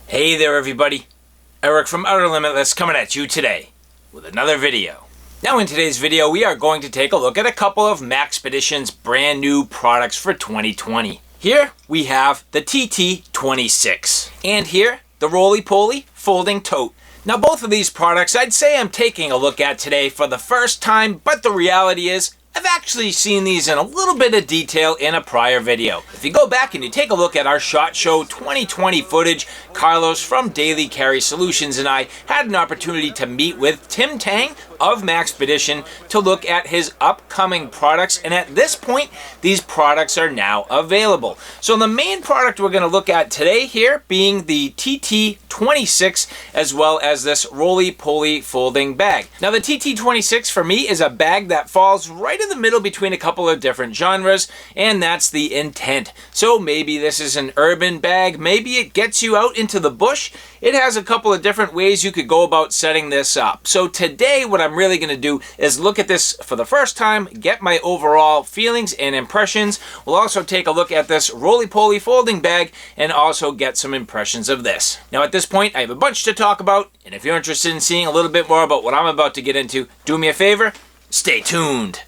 Hey there everybody, Eric from Outer Limitless coming at you today with another video. Now in today's video we are going to take a look at a couple of Maxpedition's brand new products for 2020. Here we have the TT26 and here the RollyPoly Folding Tote. Now both of these products I'd say I'm taking a look at today for the first time, but the reality is I've actually seen these in a little bit of detail in a prior video. If you go back and you take a look at our SHOT Show 2020 footage, Carlos from Daily Carry Solutions and I had an opportunity to meet with Tim Tang of Maxpedition to look at his upcoming products, and at this point these products are now available. So the main product we're going to look at today here being the TT26 as well as this RollyPoly folding bag. Now the TT26 for me is a bag that falls right in the middle between a couple of different genres, and that's the intent. So maybe this is an urban bag, maybe it gets you out into the bush. It has a couple of different ways you could go about setting this up. So today what I'm really going to do is look at this for the first time, get my overall feelings and impressions. We'll also take a look at this RollyPoly folding bag and also get some impressions of this. Now at this point I have a bunch to talk about, and if you're interested in seeing a little bit more about what I'm about to get into, do me a favor, stay tuned.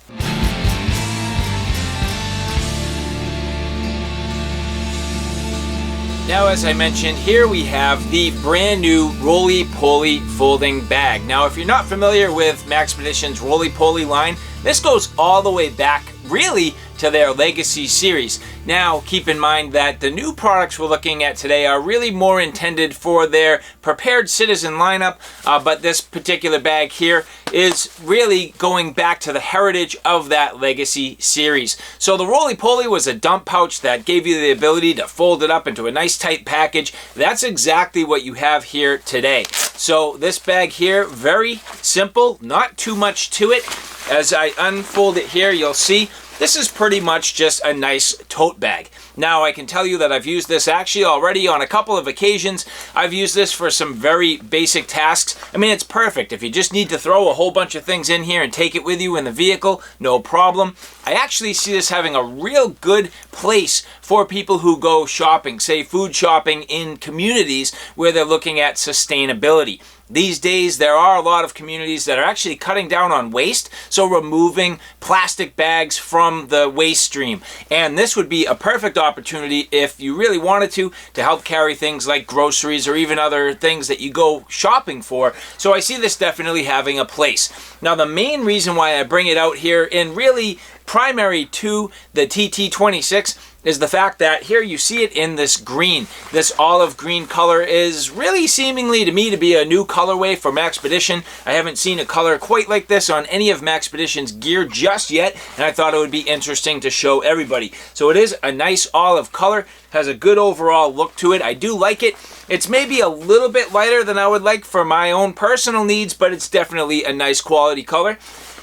Now, as I mentioned, here we have the brand new RollyPoly folding bag. Now, if you're not familiar with Maxpedition's RollyPoly line, this goes all the way back, really, to their Legacy series. Now, keep in mind that the new products we're looking at today are really more intended for their prepared citizen lineup, but this particular bag here is really going back to the heritage of that Legacy series. So the RollyPoly was a dump pouch that gave you the ability to fold it up into a nice tight package. That's exactly what you have here today. So this bag here, very simple, not too much to it. As I unfold it here, you'll see this is pretty much just a nice tote bag. Now I can tell you that I've used this actually already on a couple of occasions. I've used this for some very basic tasks. I mean, it's perfect. If you just need to throw a whole bunch of things in here and take it with you in the vehicle, no problem. I actually see this having a real good place for people who go shopping, say food shopping in communities where they're looking at sustainability. These days, there are a lot of communities that are actually cutting down on waste, so removing plastic bags from the waste stream. And this would be a perfect opportunity if you really wanted to help carry things like groceries or even other things that you go shopping for. So I see this definitely having a place. Now, the main reason why I bring it out here, and really primary to the TT26, is the fact that here you see it in this green. This olive green color is really seemingly to me to be a new colorway for Maxpedition. I haven't seen a color quite like this on any of Maxpedition's gear just yet, and I thought it would be interesting to show everybody. So it is a nice olive color, has a good overall look to it. I do like it. It's maybe a little bit lighter than I would like for my own personal needs, but it's definitely a nice quality color.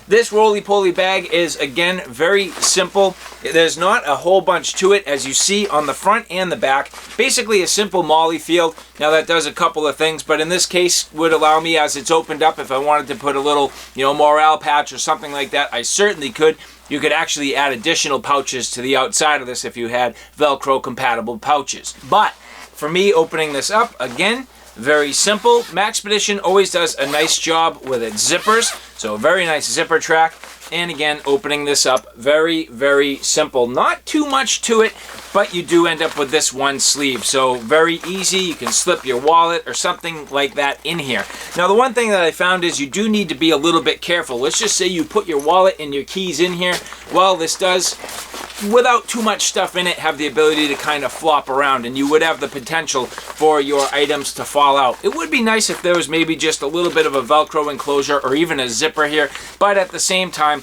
This RollyPoly bag is, again, very simple. There's not a whole bunch to it, as you see on the front and the back. Basically a simple molly field. Now that does a couple of things, but in this case would allow me, as it's opened up, if I wanted to put a little, morale patch or something like that, I certainly could. You could actually add additional pouches to the outside of this if you had Velcro compatible pouches. But for me, opening this up, again, very simple. Maxpedition always does a nice job with its zippers, so a very nice zipper track. And again, opening this up, very, very simple. Not too much to it, but you do end up with this one sleeve. So very easy. You can slip your wallet or something like that in here. Now, the one thing that I found is you do need to be a little bit careful. Let's just say you put your wallet and your keys in here. Well, this does, without too much stuff in it, have the ability to kind of flop around, and you would have the potential for your items to fall out. It would be nice if there was maybe just a little bit of a Velcro enclosure or even a zipper here, but at the same time,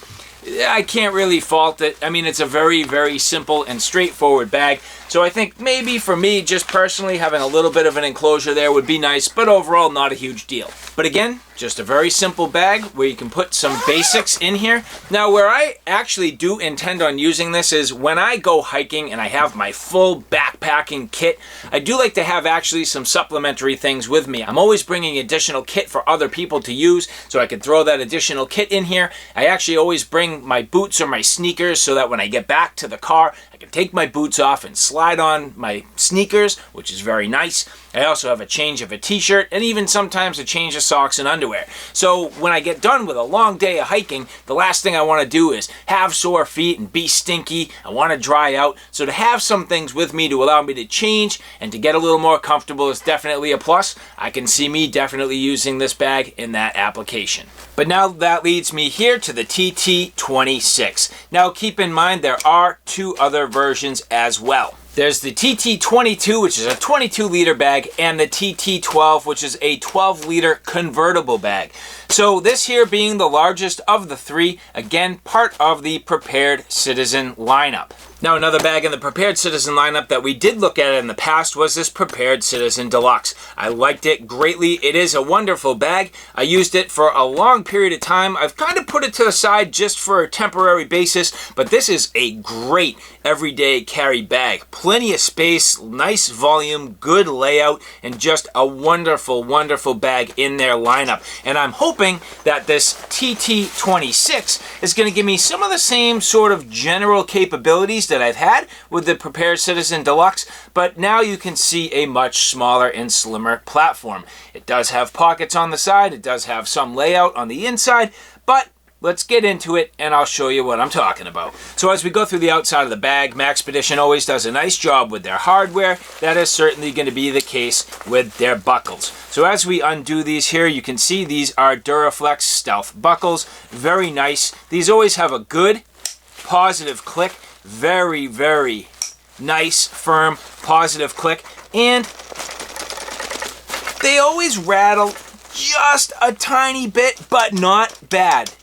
I can't really fault it. I mean, it's a very, very simple and straightforward bag. So I think maybe for me, just personally, having a little bit of an enclosure there would be nice, but overall not a huge deal. But again, just a very simple bag where you can put some basics in here. Now, where I actually do intend on using this is when I go hiking and I have my full backpacking kit, I do like to have actually some supplementary things with me. I'm always bringing additional kit for other people to use, so I can throw that additional kit in here. I actually always bring my boots or my sneakers so that when I get back to the car, I can take my boots off and slide on my sneakers, which is very nice. I also have a change of a t-shirt and even sometimes a change of socks and underwear. So when I get done with a long day of hiking, the last thing I want to do is have sore feet and be stinky. I want to dry out. So to have some things with me to allow me to change and to get a little more comfortable is definitely a plus. I can see me definitely using this bag in that application. But now that leads me here to the TT26. Now keep in mind there are two other versions as well. There's the TT22, which is a 22-liter bag, and the TT12, which is a 12-liter convertible bag. So this here being the largest of the three, again, part of the Prepared Citizen lineup. Now another bag in the Prepared Citizen lineup that we did look at in the past was this Prepared Citizen Deluxe. I liked it greatly. It is a wonderful bag. I used it for a long period of time. I've kind of put it to the side just for a temporary basis, but this is a great everyday carry bag. Plenty of space, nice volume, good layout, and just a wonderful, wonderful bag in their lineup. And I'm hoping that this TT26 is going to give me some of the same sort of general capabilities that I've had with the Prepared Citizen Deluxe, but now you can see a much smaller and slimmer platform. It does have pockets on the side, it does have some layout on the inside, but let's get into it and I'll show you what I'm talking about. So as we go through the outside of the bag, Maxpedition always does a nice job with their hardware. That is certainly going to be the case with their buckles. So as we undo these here, you can see these are Duraflex Stealth buckles. Very nice. These always have a good positive click. Very, very nice, firm, positive click. And they always rattle just a tiny bit, but not bad.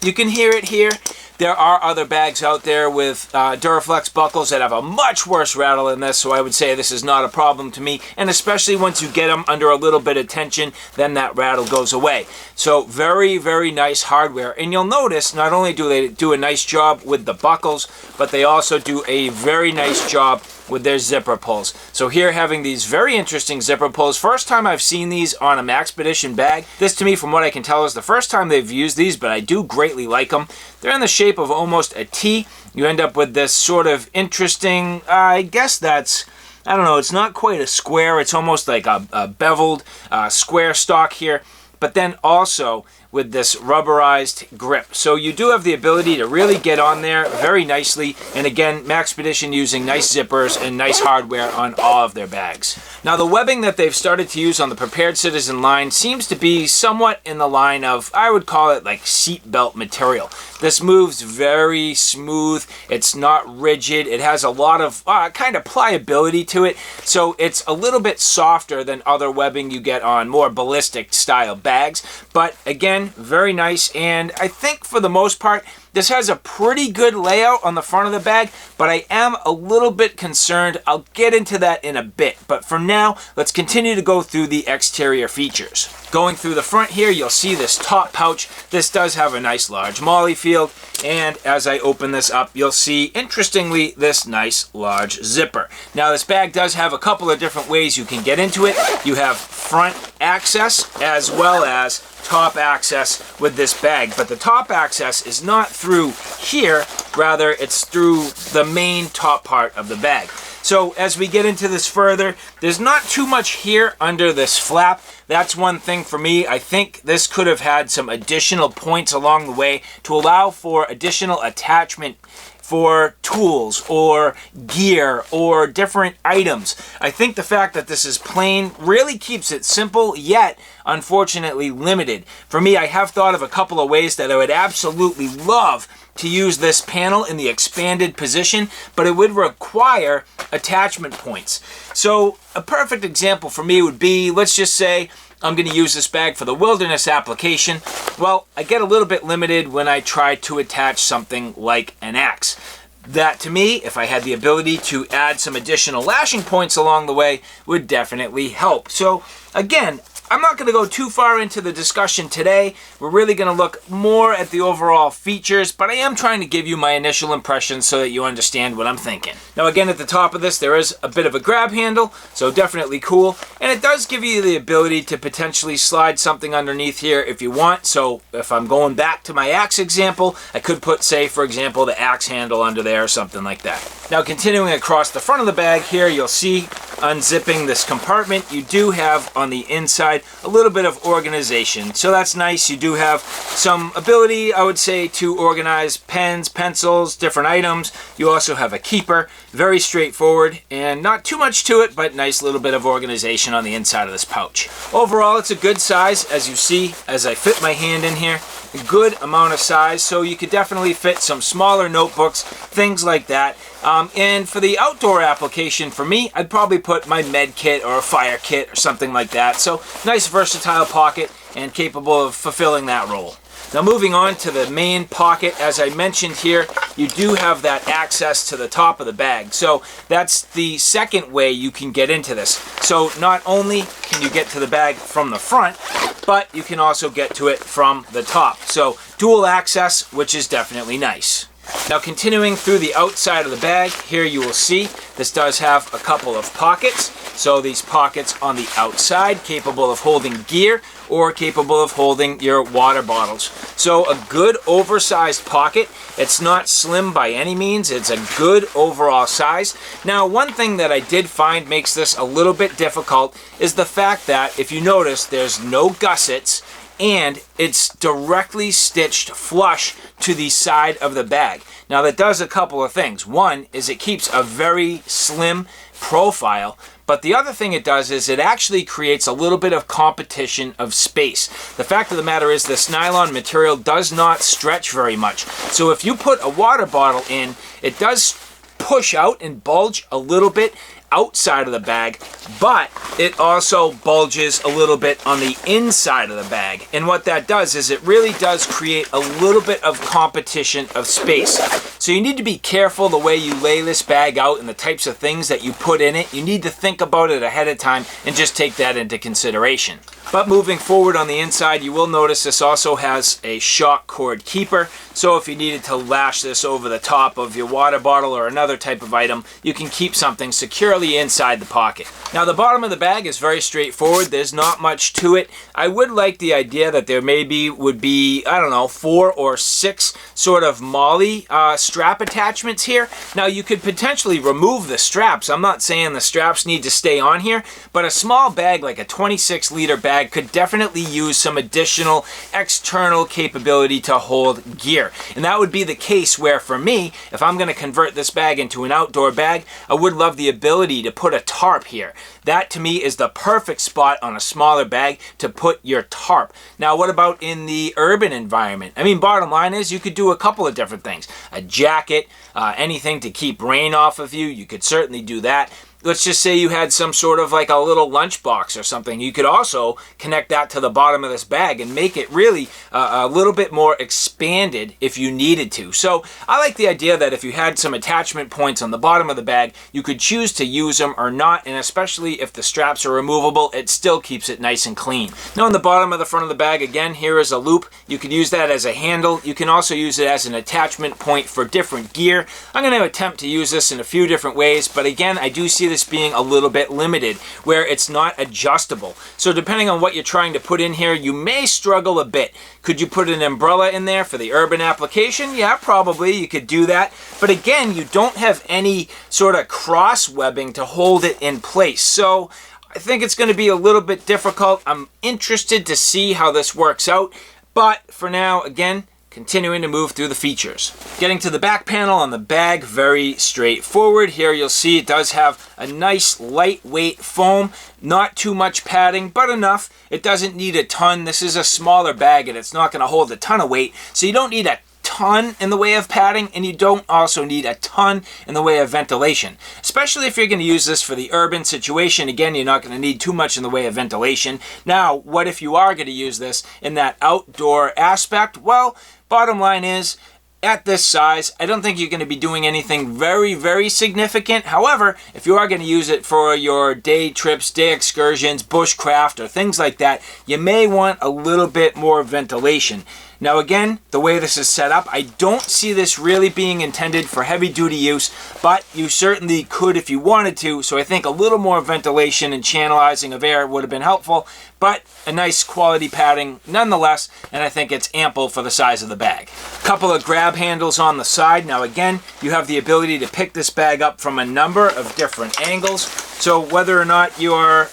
You can hear it here. There are other bags out there with Duraflex buckles that have a much worse rattle than this, so I would say this is not a problem to me. And especially once you get them under a little bit of tension, then that rattle goes away. So very, very nice hardware. And you'll notice not only do they do a nice job with the buckles, but they also do a very nice job with their zipper pulls. So here having these very interesting zipper pulls. First time I've seen these on a Maxpedition bag. This to me, from what I can tell, is the first time they've used these, but I do greatly like them. They're in the shape of almost a T. You end up with this sort of interesting, I guess that's, I don't know, it's not quite a square. It's almost like a beveled square stock here. But then also with this rubberized grip. So you do have the ability to really get on there very nicely. And again, Maxpedition using nice zippers and nice hardware on all of their bags. Now the webbing that they've started to use on the Prepared Citizen line seems to be somewhat in the line of, I would call it like seatbelt material. This moves very smooth. It's not rigid. It has a lot of kind of pliability to it. So it's a little bit softer than other webbing you get on more ballistic style bags. But again, very nice. And I think for the most part, this has a pretty good layout on the front of the bag, but I am a little bit concerned. I'll get into that in a bit. But for now, let's continue to go through the exterior features. Going through the front here, you'll see this top pouch. This does have a nice large MOLLE field. And as I open this up, you'll see, interestingly, this nice large zipper. Now, this bag does have a couple of different ways you can get into it. You have front access as well as top access with this bag, but the top access is not through here, rather it's through the main top part of the bag. So as we get into this further, there's not too much here under this flap. That's one thing for me. I think this could have had some additional points along the way to allow for additional attachment for tools or gear or different items. I think the fact that this is plain really keeps it simple, yet unfortunately limited. For me, I have thought of a couple of ways that I would absolutely love to use this panel in the expanded position, but it would require attachment points. So a perfect example for me would be, let's just say I'm going to use this bag for the wilderness application. Well, I get a little bit limited when I try to attach something like an axe. That to me, if I had the ability to add some additional lashing points along the way, would definitely help. So again, I'm not going to go too far into the discussion today. We're really going to look more at the overall features, but I am trying to give you my initial impressions so that you understand what I'm thinking. Now again, at the top of this, there is a bit of a grab handle, so definitely cool. And it does give you the ability to potentially slide something underneath here if you want. So if I'm going back to my axe example, I could put, say, for example, the axe handle under there or something like that. Now continuing across the front of the bag here, you'll see unzipping this compartment, you do have on the inside a little bit of organization. So that's nice. You do have some ability, I would say, to organize pens, pencils, different items. You also have a keeper. Very straightforward and not too much to it, but nice little bit of organization on the inside of this pouch. Overall, it's a good size, as you see, as I fit my hand in here. A good amount of size, so you could definitely fit some smaller notebooks, things like that. And for the outdoor application, for me, I'd probably put my med kit or a fire kit or something like that. So nice versatile pocket and capable of fulfilling that role. Now moving on to the main pocket, as I mentioned here, you do have that access to the top of the bag. So that's the second way you can get into this. So not only can you get to the bag from the front, but you can also get to it from the top. So dual access, which is definitely nice. Now continuing through the outside of the bag, here you will see this does have a couple of pockets. So these pockets on the outside, capable of holding gear or capable of holding your water bottles. So a good oversized pocket. It's not slim by any means. It's a good overall size. Now, one thing that I did find makes this a little bit difficult is the fact that, if you notice, there's no gussets and it's directly stitched flush to the side of the bag. Now that does a couple of things. One is it keeps a very slim profile, but the other thing it does is it actually creates a little bit of competition of space. The fact of the matter is this nylon material does not stretch very much. So if you put a water bottle in, it does push out and bulge a little bit outside of the bag, but it also bulges a little bit on the inside of the bag. And what that does is it really does create a little bit of competition of space. So you need to be careful the way you lay this bag out and the types of things that you put in it. You need to think about it ahead of time and just take that into consideration. But moving forward on the inside, you will notice this also has a shock cord keeper. So if you needed to lash this over the top of your water bottle or another type of item, you can keep something securely inside the pocket. Now the bottom of the bag is very straightforward. There's not much to it. I would like the idea that there maybe would be, I don't know, 4 or 6 sort of MOLLE strap attachments here. Now you could potentially remove the straps. I'm not saying the straps need to stay on here, but a small bag like a 26-liter bag could definitely use some additional external capability to hold gear. And that would be the case where, for me, if I'm going to convert this bag into an outdoor bag, I would love the ability to put a tarp here. That to me is the perfect spot on a smaller bag to put your tarp. Now what about in the urban environment? I mean, bottom line is you could do a couple of different things. A jacket, anything to keep rain off of you, you could certainly do that. Let's just say you had some sort of like a little lunchbox or something. You could also connect that to the bottom of this bag and make it really a little bit more expanded if you needed to. So I like the idea that if you had some attachment points on the bottom of the bag, you could choose to use them or not, and especially if the straps are removable, it still keeps it nice and clean. Now on the bottom of the front of the bag, again, here is a loop. You could use that as a handle. You can also use it as an attachment point for different gear. I'm going to attempt to use this in a few different ways, but again, I do see this being a little bit limited where it's not adjustable. So depending on what you're trying to put in here, you may struggle a bit. Could you put an umbrella in there for the urban application? Yeah, probably you could do that. But again, you don't have any sort of cross webbing to hold it in place. So I think it's going to be a little bit difficult. I'm interested to see how this works out. But for now, again, continuing to move through the features. Getting to the back panel on the bag, very straightforward. Here you'll see it does have a nice lightweight foam, not too much padding, but enough. It doesn't need a ton. This is a smaller bag and it's not going to hold a ton of weight, so you don't need a ton in the way of padding, and you don't also need a ton in the way of ventilation, especially if you're going to use this for the urban situation. Again, you're not going to need too much in the way of ventilation. Now, what if you are going to use this in that outdoor aspect? Well, bottom line is, at this size, I don't think you're going to be doing anything very significant. However, if you are going to use it for your day trips, day excursions, bushcraft, or things like that, you may want a little bit more ventilation. Now again, the way this is set up, I don't see this really being intended for heavy duty use, but you certainly could if you wanted to, so I think a little more ventilation and channelizing of air would have been helpful, but a nice quality padding nonetheless, and I think it's ample for the size of the bag. A couple of grab handles on the side. Now again, you have the ability to pick this bag up from a number of different angles, so whether or not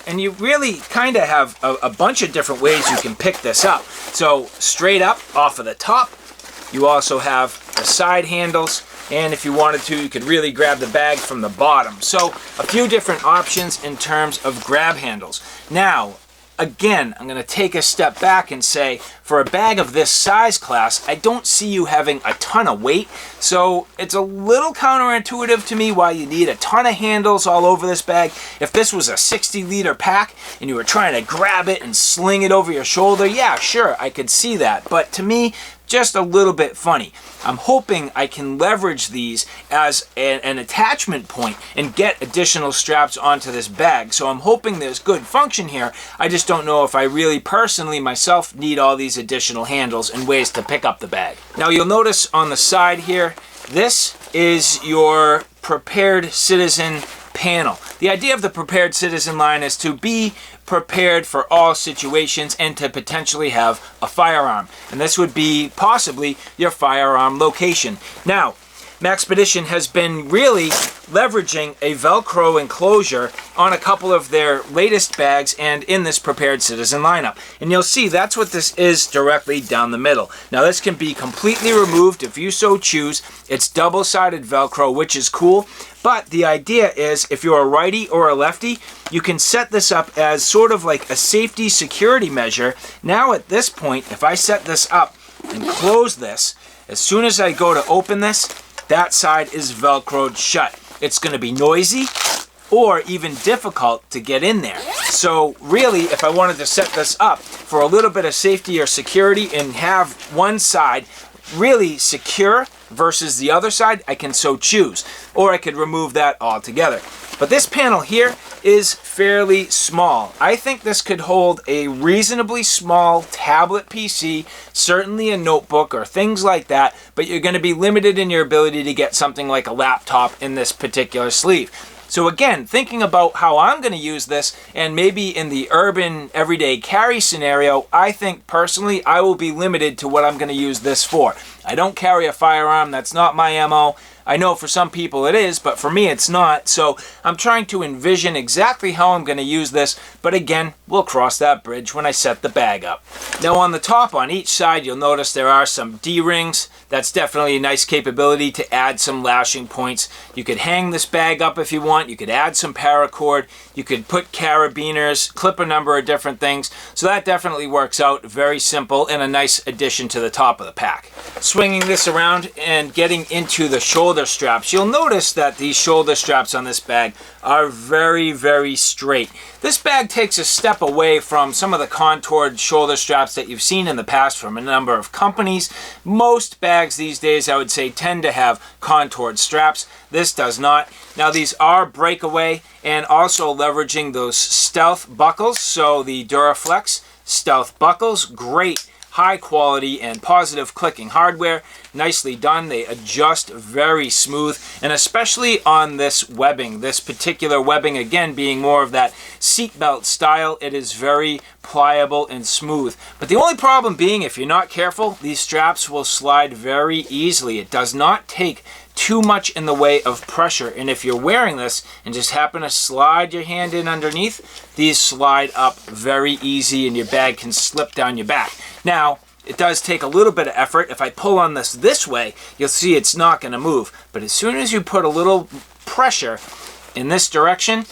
and you really kind of have a bunch of different ways you can pick this up. So straight up off of the top, you also have the side handles, and if you wanted to, you could really grab the bag from the bottom. So a few different options in terms of grab handles. Now, again, I'm going to take a step back and say, for a bag of this size class, I don't see you having a ton of weight, so it's a little counterintuitive to me why you need a ton of handles all over this bag. If this was a 60-liter pack and you were trying to grab it and sling it over your shoulder, yeah, sure, I could see that, but to me, just a little bit funny. I'm hoping I can leverage these as an attachment point and get additional straps onto this bag. So I'm hoping there's good function here. I just don't know if I really personally myself need all these additional handles and ways to pick up the bag. Now you'll notice on the side here, this is your prepared citizen panel. The idea of the prepared citizen line is to be prepared for all situations and to potentially have a firearm. And this would be possibly your firearm location. Now, Maxpedition has been really leveraging a Velcro enclosure on a couple of their latest bags and in this prepared citizen lineup. And you'll see that's what this is directly down the middle. Now this can be completely removed if you so choose. It's double-sided Velcro, which is cool. But the idea is if you're a righty or a lefty, you can set this up as sort of like a safety security measure. Now at this point, if I set this up and close this, as soon as I go to open this, that side is Velcroed shut. It's going to be noisy or even difficult to get in there. So really, if I wanted to set this up for a little bit of safety or security and have one side really secure versus the other side, I can so choose. Or I could remove that altogether. But this panel here is fairly small. I think this could hold a reasonably small tablet PC, certainly a notebook or things like that, but you're going to be limited in your ability to get something like a laptop in this particular sleeve. So again, thinking about how I'm going to use this, and maybe in the urban everyday carry scenario, I think personally I will be limited to what I'm going to use this for. I don't carry a firearm, that's not my MO. I know for some people it is, but for me it's not. So I'm trying to envision exactly how I'm going to use this, but again, we'll cross that bridge when I set the bag up. Now on the top on each side, you'll notice there are some D-rings. That's definitely a nice capability to add some lashing points. You could hang this bag up if you want. You could add some paracord. You could put carabiners, clip a number of different things. So that definitely works out. Very simple and a nice addition to the top of the pack. Swinging this around and getting into the shoulder straps, you'll notice that these shoulder straps on this bag are very straight. This bag takes a step away from some of the contoured shoulder straps that you've seen in the past from a number of companies. Most bags these days, I would say, tend to have contoured straps. This does not. Now these are breakaway and also leveraging those stealth buckles. So the Duraflex stealth buckles, great high quality and positive clicking hardware. Nicely done. They adjust very smooth, and especially on this webbing, this particular webbing again being more of that seatbelt style, it is very pliable and smooth. But the only problem being, if you're not careful, these straps will slide very easily. It does not take too much in the way of pressure, and if you're wearing this and just happen to slide your hand in underneath, these slide up very easy and your bag can slip down your back. Now it does take a little bit of effort. If I pull on this way, you'll see it's not going to move, but as soon as you put a little pressure in this direction,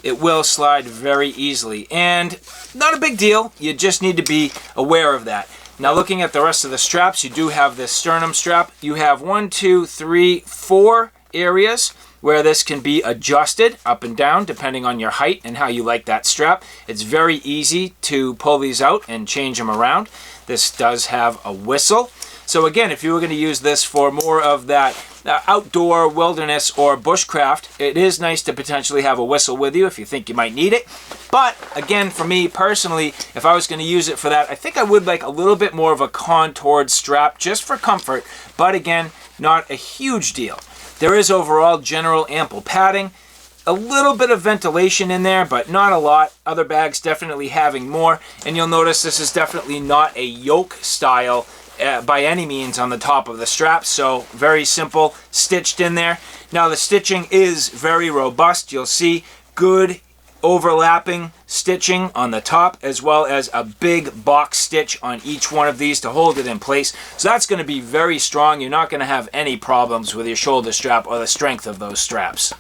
it will slide very easily, and not a big deal. You just need to be aware of that. Now looking at the rest of the straps, you do have this sternum strap. You have 1, 2, 3, 4 areas where this can be adjusted up and down depending on your height and how you like that strap. It's very easy to pull these out and change them around. This does have a whistle. So again, if you were going to use this for more of that outdoor wilderness or bushcraft, it is nice to potentially have a whistle with you if you think you might need it. But again, for me personally, if I was going to use it for that, I think I would like a little bit more of a contoured strap just for comfort, but again, not a huge deal. There is overall general ample padding, a little bit of ventilation in there, but not a lot. Other bags definitely having more, and you'll notice this is definitely not a yoke style by any means on the top of the strap, so very simple, stitched in there. Now the stitching is very robust. You'll see good overlapping stitching on the top, as well as a big box stitch on each one of these to hold it in place. So that's going to be very strong. You're not going to have any problems with your shoulder strap or the strength of those straps.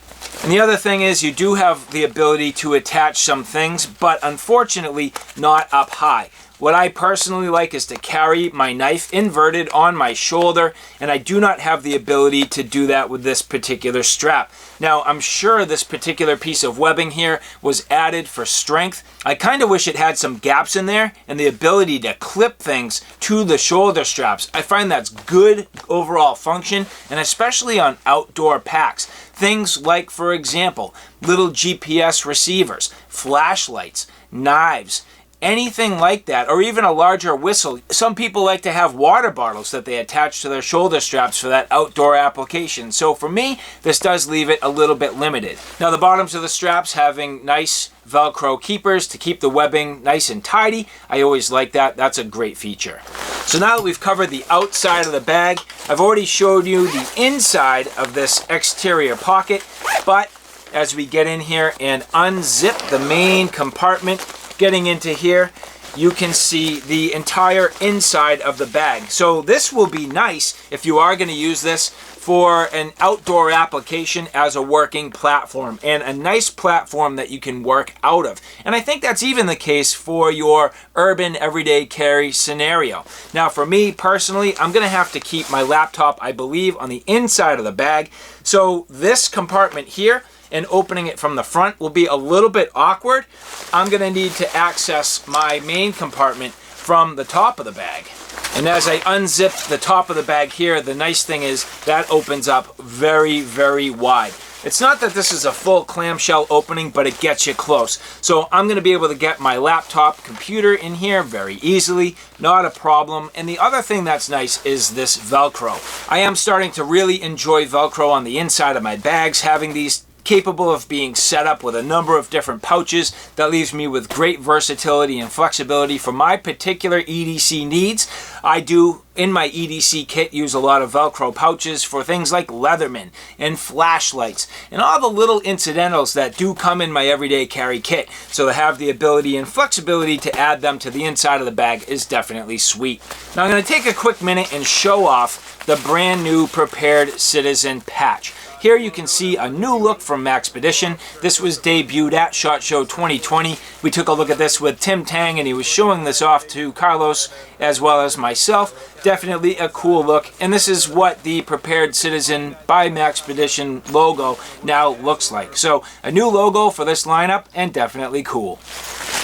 And the other thing is you do have the ability to attach some things, but unfortunately not up high. What I personally like is to carry my knife inverted on my shoulder, and I do not have the ability to do that with this particular strap. Now, I'm sure this particular piece of webbing here was added for strength. I kind of wish it had some gaps in there and the ability to clip things to the shoulder straps. I find that's good overall function, and especially on outdoor packs. Things like, for example, little GPS receivers, flashlights, knives, anything like that, or even a larger whistle. Some people like to have water bottles that they attach to their shoulder straps for that outdoor application. So for me, this does leave it a little bit limited. Now the bottoms of the straps having nice Velcro keepers to keep the webbing nice and tidy. I always like that. That's a great feature. So now that we've covered the outside of the bag, I've already showed you the inside of this exterior pocket, but as we get in here and unzip the main compartment, getting into here, you can see the entire inside of the bag. So this will be nice if you are going to use this for an outdoor application as a working platform, and a nice platform that you can work out of. And I think that's even the case for your urban everyday carry scenario. Now for me personally, I'm going to have to keep my laptop, I believe, on the inside of the bag. So this compartment here, and opening it from the front, will be a little bit awkward. I'm going to need to access my main compartment from the top of the bag. And as I unzip the top of the bag here, the nice thing is that opens up very, very wide. It's not that this is a full clamshell opening, but it gets you close. So I'm going to be able to get my laptop computer in here very easily, not a problem. And the other thing that's nice is this Velcro. I am starting to really enjoy Velcro on the inside of my bags, having these capable of being set up with a number of different pouches. That leaves me with great versatility and flexibility for my particular EDC needs. I do, in my EDC kit, use a lot of Velcro pouches for things like Leatherman and flashlights and all the little incidentals that do come in my everyday carry kit. So to have the ability and flexibility to add them to the inside of the bag is definitely sweet. Now I'm going to take a quick minute and show off the brand new Prepared Citizen patch. Here you can see a new look from Maxpedition. This was debuted at SHOT Show 2020. We took a look at this with Tim Tang, and he was showing this off to Carlos as well as myself. Definitely a cool look, and this is what the Prepared Citizen by Maxpedition logo now looks like. So a new logo for this lineup, and definitely cool.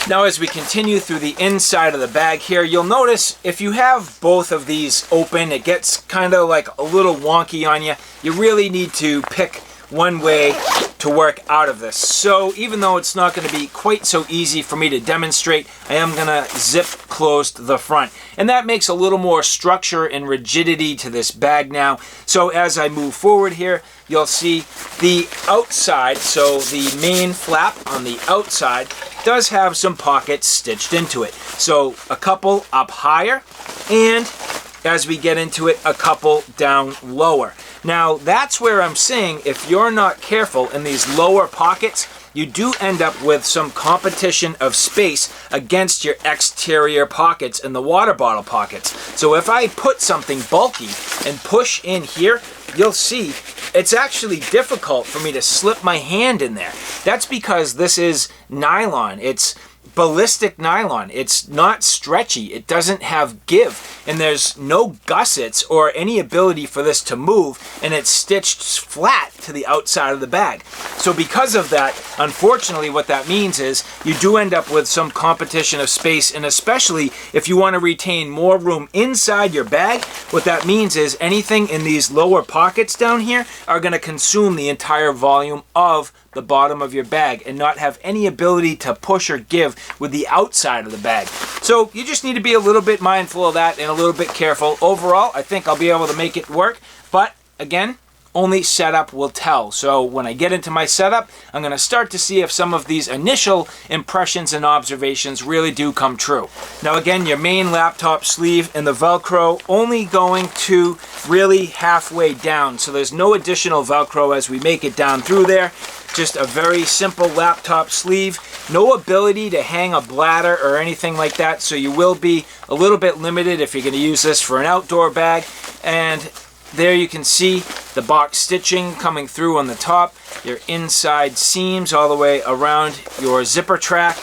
Now as we continue through the inside of the bag here, you'll notice if you have both of these open, it gets kind of like a little wonky on you. You really need to pick one way to work out of this. So even though it's not going to be quite so easy for me to demonstrate, I am going to zip closed the front. And that makes a little more structure and rigidity to this bag now. So as I move forward here, you'll see the outside, so the main flap on the outside does have some pockets stitched into it. So a couple up higher, and as we get into it, a couple down lower. Now that's where I'm saying if you're not careful in these lower pockets, you do end up with some competition of space against your exterior pockets and the water bottle pockets. So if I put something bulky and push in here, you'll see it's actually difficult for me to slip my hand in there. That's because this is nylon. It's ballistic nylon. It's not stretchy. It doesn't have give, and there's no gussets or any ability for this to move, and it's stitched flat to the outside of the bag. So because of that, unfortunately, what that means is you do end up with some competition of space, and especially if you want to retain more room inside your bag, what that means is anything in these lower pockets down here are going to consume the entire volume of the bottom of your bag and not have any ability to push or give with the outside of the bag. So you just need to be a little bit mindful of that and a little bit careful. Overall, I think I'll be able to make it work, but again, only setup will tell. So when I get into my setup, I'm going to start to see if some of these initial impressions and observations really do come true. Now again, your main laptop sleeve and the Velcro only going to really halfway down. So there's no additional Velcro as we make it down through there. Just a very simple laptop sleeve. No ability to hang a bladder or anything like that. So you will be a little bit limited if you're going to use this for an outdoor bag. And there you can see the box stitching coming through on the top, your inside seams all the way around your zipper track,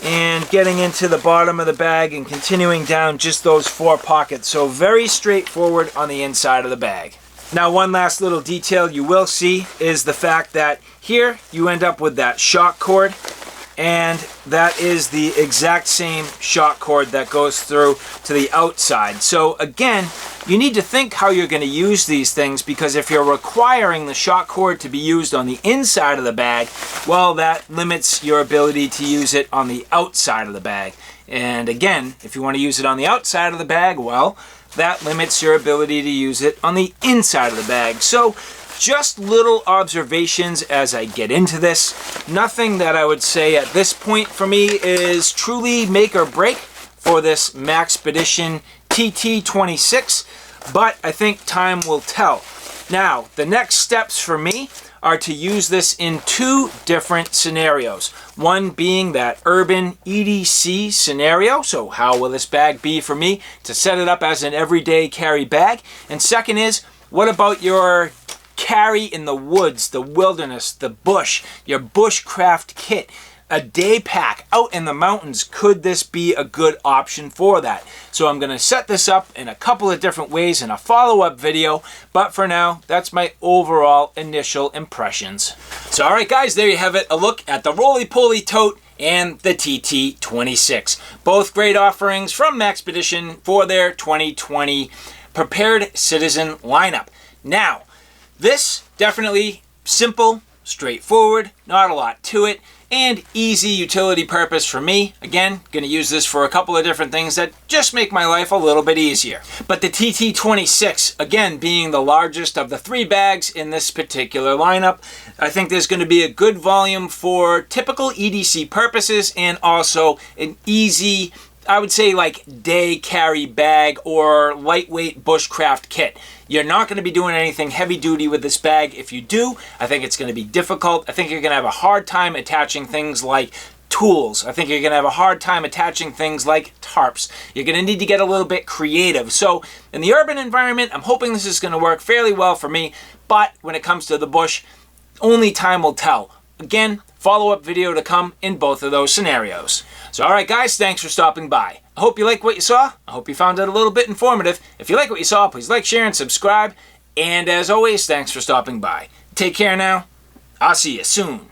and getting into the bottom of the bag and continuing down just those 4 pockets. So very straightforward on the inside of the bag. Now one last little detail you will see is the fact that here you end up with that shock cord, and that is the exact same shock cord that goes through to the outside. So again, you need to think how you're going to use these things, because if you're requiring the shock cord to be used on the inside of the bag, well, that limits your ability to use it on the outside of the bag. And again, if you want to use it on the outside of the bag, well, that limits your ability to use it on the inside of the bag. So just little observations as I get into this. Nothing that I would say at this point for me is truly make or break for this Maxpedition TT26, but I think time will tell. Now, the next steps for me are to use this in 2 different scenarios. One being that urban EDC scenario, so how will this bag be for me to set it up as an everyday carry bag? And second is, what about your carry in the woods, the wilderness, the bush, your bushcraft kit, a day pack out in the mountains? Could this be a good option for that? So I'm going to set this up in a couple of different ways in a follow-up video, but for now, that's my overall initial impressions. So alright guys, there you have it, a look at the RollyPoly Tote and the TT26. Both great offerings from Maxpedition for their 2020 Prepared Citizen lineup. Now, this definitely simple, straightforward, not a lot to it, and easy utility purpose for me. Again, going to use this for a couple of different things that just make my life a little bit easier. But the TT26, again, being the largest of the 3 bags in this particular lineup, I think there's going to be a good volume for typical EDC purposes and also an easy, I would say, like day carry bag or lightweight bushcraft kit. You're not going to be doing anything heavy duty with this bag. If you do, I think it's going to be difficult. I think you're going to have a hard time attaching things like tools. I think you're going to have a hard time attaching things like tarps. You're going to need to get a little bit creative. So in the urban environment, I'm hoping this is going to work fairly well for me. But when it comes to the bush, only time will tell. Again, follow-up video to come in both of those scenarios. So alright guys, thanks for stopping by. I hope you like what you saw. I hope you found it a little bit informative. If you like what you saw, please like, share, and subscribe. And as always, thanks for stopping by. Take care now. I'll see you soon.